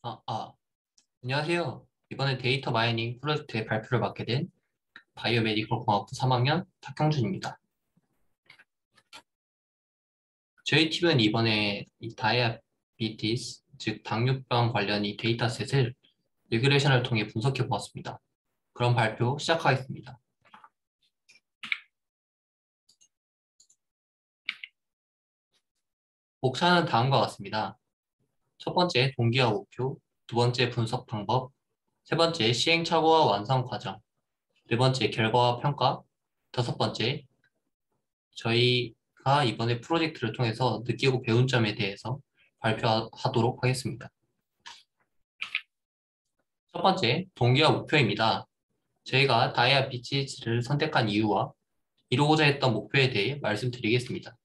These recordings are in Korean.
아, 아, 안녕하세요. 이번에 데이터 마이닝 프로젝트의 발표를 맡게 된 바이오메디컬 공학부 3학년 탁형준입니다. 저희 팀은 이번에 이 다이아비티스, 즉 당뇨병 관련 이 데이터셋을 리그레이션을 통해 분석해 보았습니다. 그럼 발표 시작하겠습니다. 목차는 다음과 같습니다. 첫 번째 동기와 목표, 두 번째 분석 방법, 세 번째 시행착오와 완성 과정, 네 번째 결과와 평가, 다섯 번째 저희가 이번에 프로젝트를 통해서 느끼고 배운 점에 대해서 발표하도록 하겠습니다. 첫 번째, 동기와 목표입니다. 저희가 다이아비치즈를 선택한 이유와 이루고자 했던 목표에 대해 말씀드리겠습니다.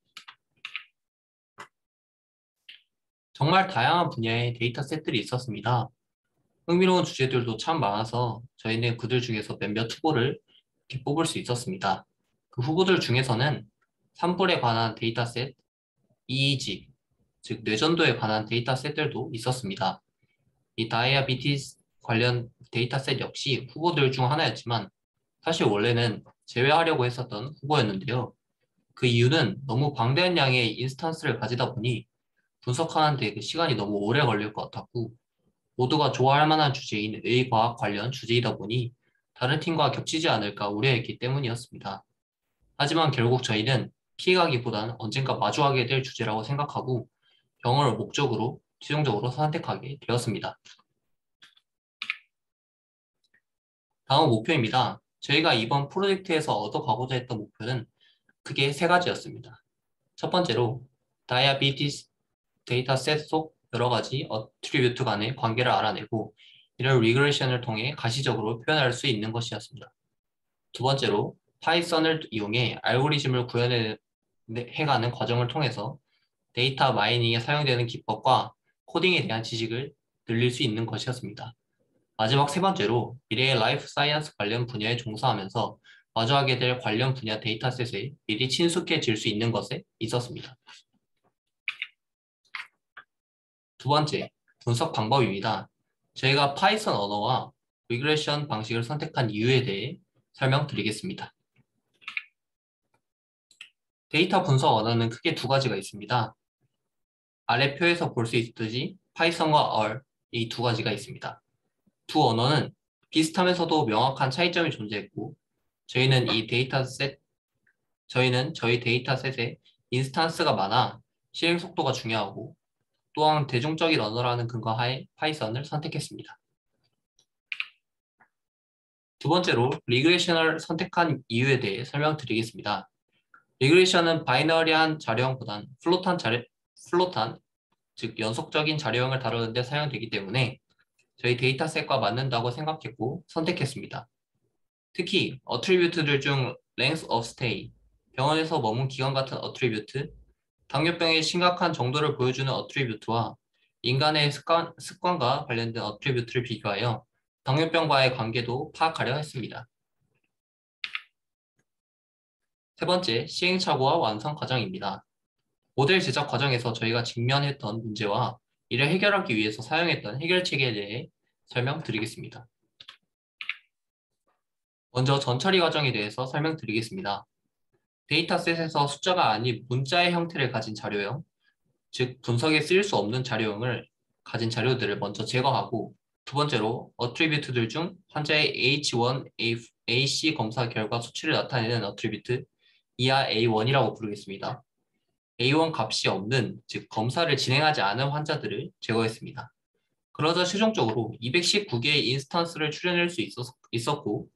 정말 다양한 분야의 데이터셋들이 있었습니다. 흥미로운 주제들도 참 많아서 저희는 그들 중에서 몇몇 후보를 이렇게 뽑을 수 있었습니다. 그 후보들 중에서는 산불에 관한 데이터셋, EEG, 즉 뇌전도에 관한 데이터셋들도 있었습니다. 이 다이아비티스 관련 데이터셋 역시 후보들 중 하나였지만 사실 원래는 제외하려고 했었던 후보였는데요. 그 이유는 너무 방대한 양의 인스턴스를 가지다 보니 분석하는데 그 시간이 너무 오래 걸릴 것 같았고 모두가 좋아할 만한 주제인 의과학 관련 주제이다 보니 다른 팀과 겹치지 않을까 우려했기 때문이었습니다. 하지만 결국 저희는 피해가기보단 언젠가 마주하게 될 주제라고 생각하고 영어를 목적으로 최종적으로 선택하게 되었습니다. 다음 목표입니다. 저희가 이번 프로젝트에서 얻어가고자 했던 목표는 크게 세 가지였습니다. 첫 번째로 다이아비티스 데이터셋 속 여러 가지 어트리뷰트 간의 관계를 알아내고 이를 리그레이션을 통해 가시적으로 표현할 수 있는 것이었습니다. 두 번째로 파이썬을 이용해 알고리즘을 구현해가는 과정을 통해서 데이터 마이닝에 사용되는 기법과 코딩에 대한 지식을 늘릴 수 있는 것이었습니다. 마지막 세 번째로 미래의 라이프 사이언스 관련 분야에 종사하면서 마주하게 될 관련 분야 데이터셋에 미리 친숙해질 수 있는 것에 있었습니다. 두 번째, 분석 방법입니다. 저희가 파이썬 언어와 리그레션 방식을 선택한 이유에 대해 설명드리겠습니다. 데이터 분석 언어는 크게 두 가지가 있습니다. 아래 표에서 볼 수 있듯이 파이썬과 R 이 두 가지가 있습니다. 두 언어는 비슷하면서도 명확한 차이점이 존재했고 저희는 저희 데이터셋에 인스탄스가 많아 실행 속도가 중요하고 또한 대중적인 언어라는 근거하에 파이썬을 선택했습니다. 두 번째로 리그레이션을 선택한 이유에 대해 설명드리겠습니다. 리그레이션은 바이너리한 자료형보단 플롯한, 즉 연속적인 자료형을 다루는 데 사용되기 때문에 저희 데이터셋과 맞는다고 생각했고 선택했습니다. 특히 어트리뷰트들 중 length of stay, 병원에서 머문 기간 같은 어트리뷰트, 당뇨병의 심각한 정도를 보여주는 어트리뷰트와 인간의 습관과 관련된 어트리뷰트를 비교하여 당뇨병과의 관계도 파악하려 했습니다. 세 번째, 시행착오와 완성 과정입니다. 모델 제작 과정에서 저희가 직면했던 문제와 이를 해결하기 위해서 사용했던 해결책에 대해 설명드리겠습니다. 먼저 전처리 과정에 대해서 설명드리겠습니다. 데이터셋에서 숫자가 아닌 문자의 형태를 가진 자료형, 즉 분석에 쓰일 수 없는 자료형을 가진 자료들을 먼저 제거하고 두 번째로 어트리뷰트들 중 환자의 H1, AC 검사 결과 수치를 나타내는 어트리뷰트, 이하 A1이라고 부르겠습니다. A1 값이 없는, 즉 검사를 진행하지 않은 환자들을 제거했습니다. 그러자 최종적으로 219개의 인스턴스를 추려낼 수 있었고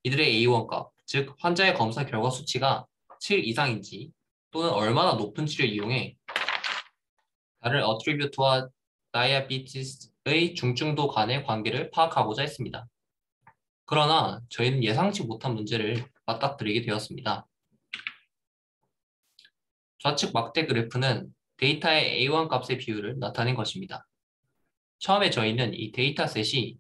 이들의 A1 값, 즉 환자의 검사 결과 수치가 7 이상인지 또는 얼마나 높은지를 이용해 다른 어트리뷰트와 다이아비티스의 중증도 간의 관계를 파악하고자 했습니다. 그러나 저희는 예상치 못한 문제를 맞닥뜨리게 되었습니다. 좌측 막대 그래프는 데이터의 A1 값의 비율을 나타낸 것입니다. 처음에 저희는 이 데이터셋이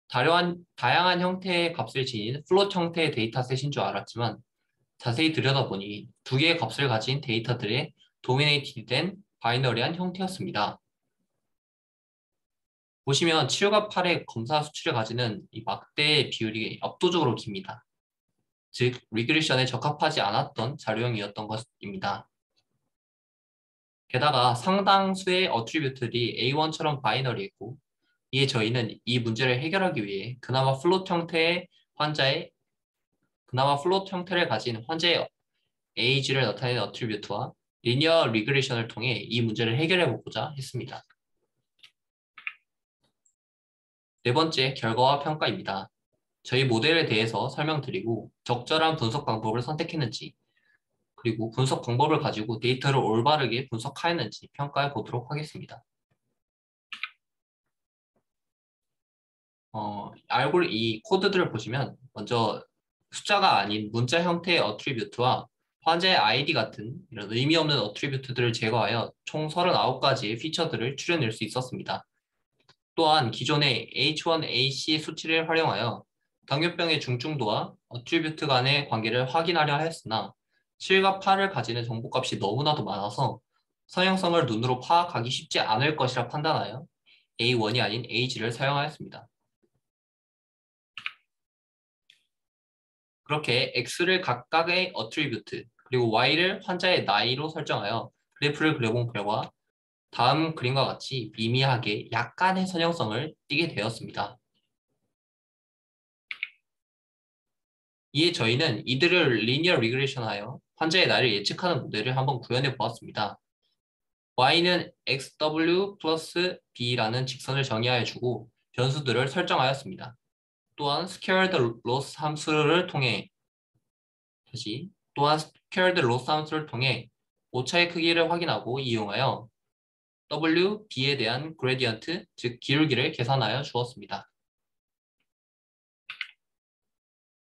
다양한 형태의 값을 지닌 플롯 형태의 데이터셋인 줄 알았지만 자세히 들여다보니 두 개의 값을 가진 데이터들의 도미네이티된 바이너리한 형태였습니다. 보시면 7과 8의 검사 수치를 가지는 이 막대의 비율이 압도적으로 깁니다. 즉, 리그레션에 적합하지 않았던 자료형이었던 것입니다. 게다가 상당수의 어트리뷰트들이 A1처럼 바이너리했고, 이에 저희는 이 문제를 해결하기 위해 그나마 플롯 형태를 가진 환자의 에이지를 나타내는 어트리뷰트와 리니어 리그레션을 통해 이 문제를 해결해 보고자 했습니다. 네 번째, 결과와 평가입니다. 저희 모델에 대해서 설명드리고 적절한 분석 방법을 선택했는지, 그리고 분석 방법을 가지고 데이터를 올바르게 분석하였는지 평가해 보도록 하겠습니다. 이 코드들을 보시면 먼저 숫자가 아닌 문자 형태의 어트리뷰트와 환자의 아이디 같은 이런 의미 없는 어트리뷰트들을 제거하여 총 39가지의 피처들을 추려낼 수 있었습니다. 또한 기존의 H1AC 수치를 활용하여 당뇨병의 중증도와 어트리뷰트 간의 관계를 확인하려 하였으나 7과 8을 가지는 정보값이 너무나도 많아서 성형성을 눈으로 파악하기 쉽지 않을 것이라 판단하여 A1이 아닌 AG를 사용하였습니다. 그렇게 X를 각각의 어트리뷰트, 그리고 Y를 환자의 나이로 설정하여 그래프를 그려본 결과 다음 그림과 같이 미미하게 약간의 선형성을 띠게 되었습니다. 이에 저희는 이들을 리니어 리그레션하여 환자의 나이를 예측하는 모델을 한번 구현해 보았습니다. Y는 XW 플러스 B라는 직선을 정의하여 주고 변수들을 설정하였습니다. 또한 scared loss 함수를 통해 오차의 크기를 확인하고 이용하여 W, B에 대한 그레디언트, 즉 기울기를 계산하여 주었습니다.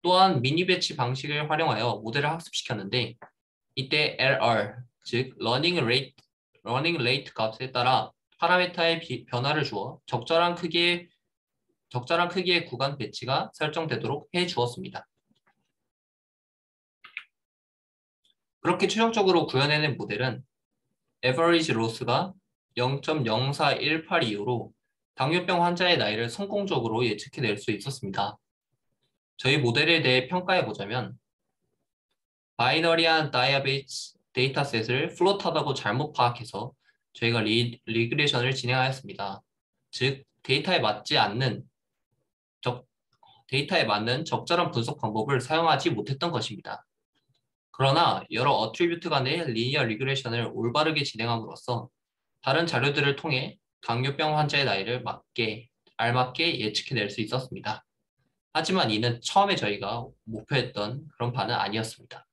또한 미니 배치 방식을 활용하여 모델을 학습시켰는데 이때 LR, 즉 Running Rate 값에 따라 파라미터의 변화를 주어 적절한 크기의 구간 배치가 설정되도록 해 주었습니다. 그렇게 최종적으로 구현해낸 모델은 Average Loss가 0.04182로 당뇨병 환자의 나이를 성공적으로 예측해낼 수 있었습니다. 저희 모델에 대해 평가해보자면 바이너리한 다이아베이츠 데이터셋을 플롯하다고 잘못 파악해서 저희가 리그레션을 진행하였습니다. 즉, 데이터에 맞는 적절한 분석 방법을 사용하지 못했던 것입니다. 그러나 여러 어트리뷰트 간의 리니어 리그레션을 올바르게 진행함으로써 다른 자료들을 통해 당뇨병 환자의 나이를 알맞게 예측해낼 수 있었습니다. 하지만 이는 처음에 저희가 목표했던 그런 바는 아니었습니다.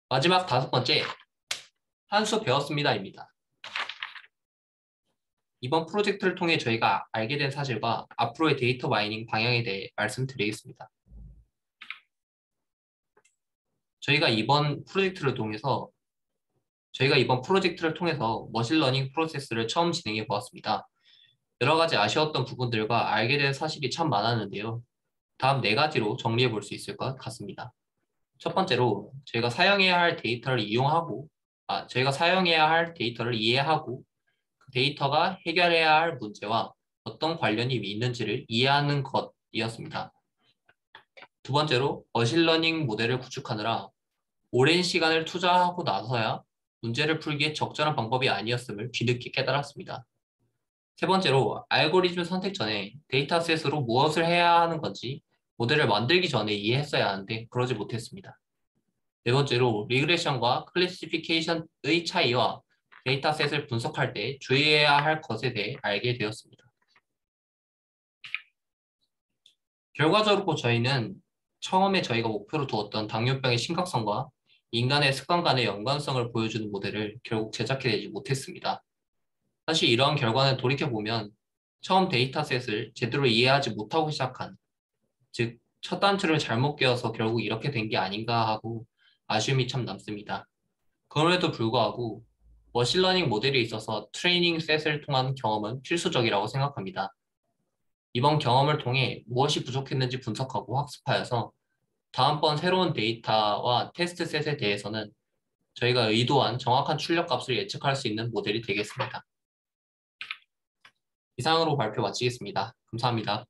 마지막 5번째, 한 수 배웠습니다입니다. 이번 프로젝트를 통해 저희가 알게 된 사실과 앞으로의 데이터 마이닝 방향에 대해 말씀드리겠습니다. 저희가 이번 프로젝트를 통해서 머신러닝 프로세스를 처음 진행해 보았습니다. 여러 가지 아쉬웠던 부분들과 알게 된 사실이 참 많았는데요. 다음 4가지로 정리해 볼 수 있을 것 같습니다. 첫 번째로 저희가 사용해야 할 데이터를 이해하고 그 데이터가 해결해야 할 문제와 어떤 관련이 있는지를 이해하는 것이었습니다. 두 번째로 머신러닝 모델을 구축하느라 오랜 시간을 투자하고 나서야 문제를 풀기에 적절한 방법이 아니었음을 뒤늦게 깨달았습니다. 세 번째로 알고리즘 선택 전에 데이터셋으로 무엇을 해야 하는 건지 모델을 만들기 전에 이해했어야 하는데 그러지 못했습니다. 네 번째로 리그레션과 클래시피케이션의 차이와 데이터셋을 분석할 때 주의해야 할 것에 대해 알게 되었습니다. 결과적으로 저희는 처음에 저희가 목표로 두었던 당뇨병의 심각성과 인간의 습관 간의 연관성을 보여주는 모델을 결국 제작해내지 못했습니다. 사실 이러한 결과는 돌이켜보면 처음 데이터셋을 제대로 이해하지 못하고 시작한, 즉 첫 단추를 잘못 끼워서 결국 이렇게 된 게 아닌가 하고 아쉬움이 참 남습니다. 그럼에도 불구하고 머신러닝 모델에 있어서 트레이닝 셋을 통한 경험은 필수적이라고 생각합니다. 이번 경험을 통해 무엇이 부족했는지 분석하고 학습하여서 다음번 새로운 데이터와 테스트 셋에 대해서는 저희가 의도한 정확한 출력값을 예측할 수 있는 모델이 되겠습니다. 이상으로 발표 마치겠습니다. 감사합니다.